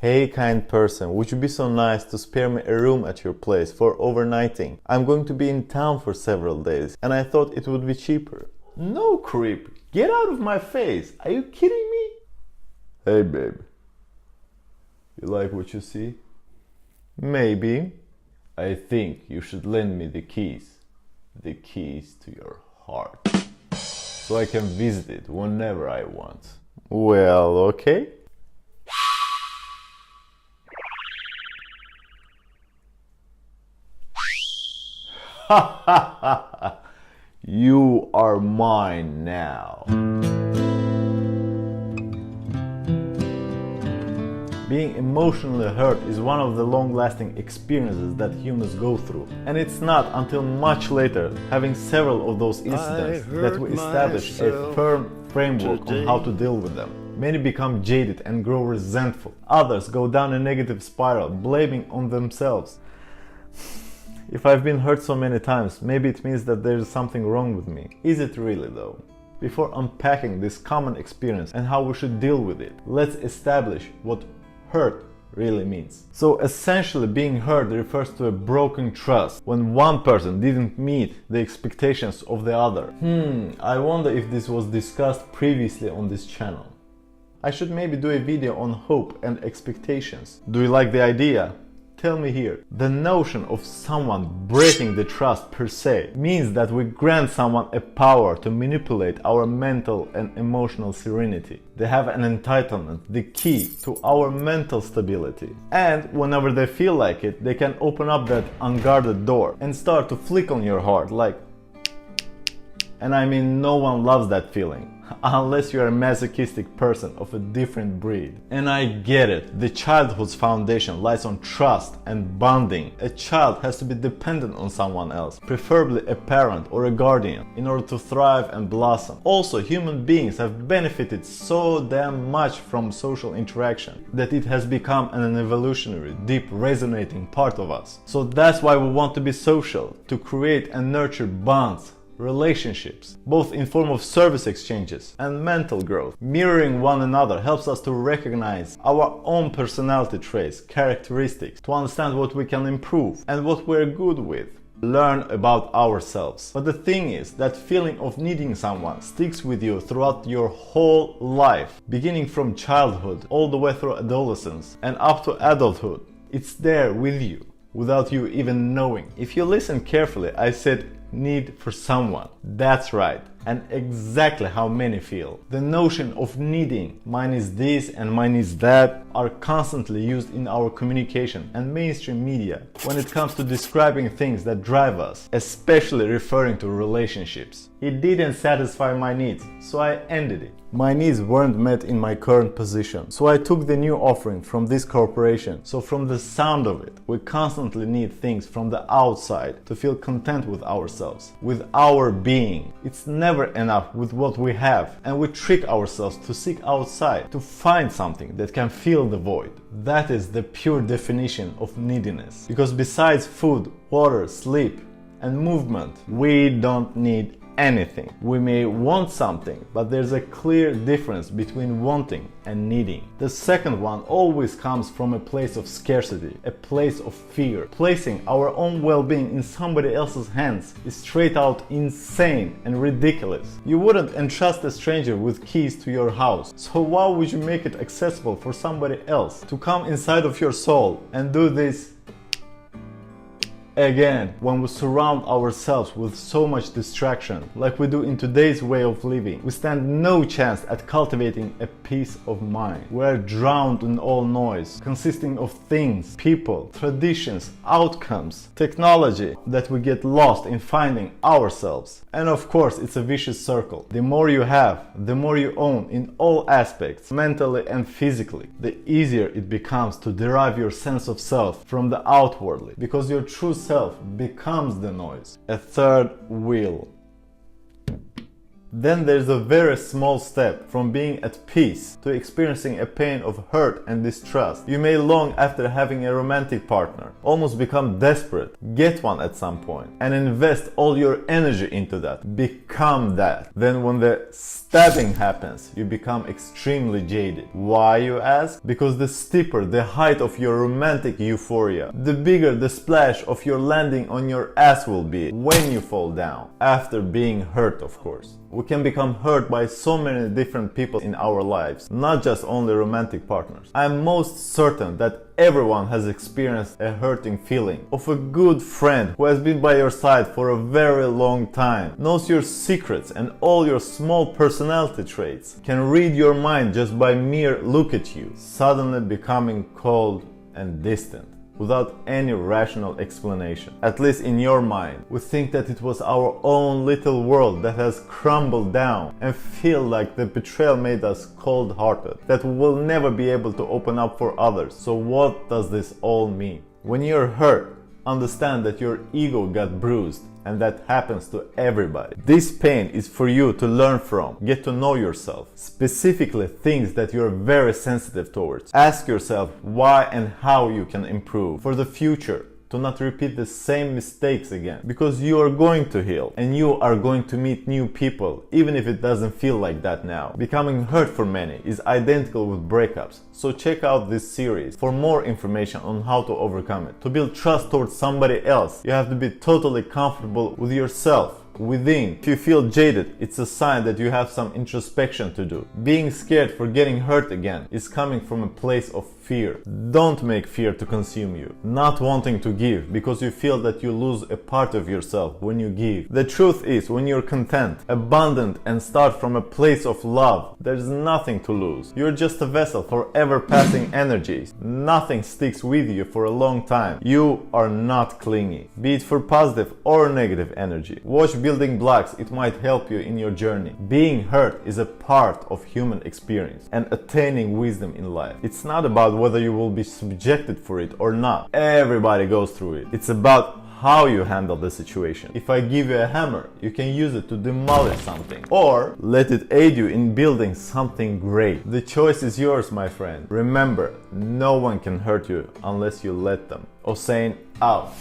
Hey kind person, would you be so nice to spare me a room at your place for overnighting? I'm going to be in town for several days and I thought it would be cheaper. No, creep, get out of my face. Are you kidding me? Hey babe, you like what you see? Maybe. I think you should lend me the keys to your heart, so I can visit it whenever I want. Well, okay. You are mine now. Being emotionally hurt is one of the long-lasting experiences that humans go through. And it's not until much later, having several of those incidents, that we establish a firm framework on how to deal with them. Many become jaded and grow resentful. Others go down a negative spiral, blaming on themselves. If I've been hurt so many times, maybe it means that there's something wrong with me. Is it really though? Before unpacking this common experience and how we should deal with it, let's establish what hurt really means. So essentially, being hurt refers to a broken trust, when one person didn't meet the expectations of the other. I wonder if this was discussed previously on this channel. I should maybe do a video on hope and expectations. Do you like the idea? Tell me here. The notion of someone breaking the trust per se means that we grant someone a power to manipulate our mental and emotional serenity. They have an entitlement, the key to our mental stability. And whenever they feel like it, they can open up that unguarded door and start to flick on your heart like... And I mean, no one loves that feeling. Unless you're a masochistic person of a different breed. And I get it, the childhood's foundation lies on trust and bonding. A child has to be dependent on someone else, preferably a parent or a guardian, in order to thrive and blossom. Also, human beings have benefited so damn much from social interaction that it has become an evolutionary, deep, resonating part of us. So that's why we want to be social, to create and nurture bonds, relationships, both in form of service exchanges and mental growth. Mirroring one another helps us to recognize our own personality traits, characteristics, to understand what we can improve and what we're good with. Learn about ourselves. But the thing is, that feeling of needing someone sticks with you throughout your whole life, beginning from childhood all the way through adolescence and up to adulthood. It's there with you, without you even knowing. If you listen carefully, I said need for someone. That's right, and exactly how many feel. The notion of needing, mine is this and mine is that, are constantly used in our communication and mainstream media when it comes to describing things that drive us, especially referring to relationships. It didn't satisfy my needs, so I ended it. My needs weren't met in my current position, so I took the new offering from this corporation. So from the sound of it, we constantly need things from the outside to feel content with ourselves, with our being. It's never enough with what we have, and we trick ourselves to seek outside, to find something that can fill the void. That is the pure definition of neediness. Because besides food, water, sleep, and movement, we don't need anything. We may want something, but there's a clear difference between wanting and needing. The second one always comes from a place of scarcity, a place of fear. Placing our own well-being in somebody else's hands is straight out insane and ridiculous. You wouldn't entrust a stranger with keys to your house, so why would you make it accessible for somebody else to come inside of your soul and do this? Again, when we surround ourselves with so much distraction, like we do in today's way of living, we stand no chance at cultivating a peace of mind. We are drowned in all noise, consisting of things, people, traditions, outcomes, technology, that we get lost in finding ourselves. And of course, it's a vicious circle. The more you have, the more you own in all aspects, mentally and physically, the easier it becomes to derive your sense of self from the outwardly, because your true self becomes the noise. A third wheel. Then there's a very small step from being at peace to experiencing a pain of hurt and distrust. You may long after having a romantic partner, almost become desperate, get one at some point, and invest all your energy into that. Become that. Then when the stabbing happens, you become extremely jaded. Why, you ask? Because the steeper the height of your romantic euphoria, the bigger the splash of your landing on your ass will be when you fall down. After being hurt, of course. We can become hurt by so many different people in our lives, not just only romantic partners. I am most certain that everyone has experienced a hurting feeling of a good friend who has been by your side for a very long time, knows your secrets and all your small personality traits, can read your mind just by mere look at you, suddenly becoming cold and distant, without any rational explanation. At least in your mind, we think that it was our own little world that has crumbled down and feel like the betrayal made us cold-hearted, that we will never be able to open up for others. So what does this all mean? When you're hurt, understand that your ego got bruised, and that happens to everybody. This pain is for you to learn from, get to know yourself, specifically things that you're very sensitive towards. Ask yourself why and how you can improve for the future, to not repeat the same mistakes again, because you are going to heal and you are going to meet new people, even if it doesn't feel like that now. Becoming hurt for many is identical with breakups, so check out this series for more information on how to overcome it. To build trust towards somebody else, you have to be totally comfortable with yourself. Within. If you feel jaded, it's a sign that you have some introspection to do. Being scared for getting hurt again is coming from a place of fear. Don't make fear to consume you. Not wanting to give because you feel that you lose a part of yourself when you give. The truth is, when you're content, abundant, and start from a place of love, there's nothing to lose. You're just a vessel for ever-passing energies. Nothing sticks with you for a long time. You are not clingy, be it for positive or negative energy. Watch Building Blocks, it might help you in your journey. Being hurt is a part of human experience and attaining wisdom in life. It's not about whether you will be subjected for it or not. Everybody goes through it. It's about how you handle the situation. If I give you a hammer, you can use it to demolish something, or let it aid you in building something great. The choice is yours, my friend. Remember, no one can hurt you unless you let them. Hossein out.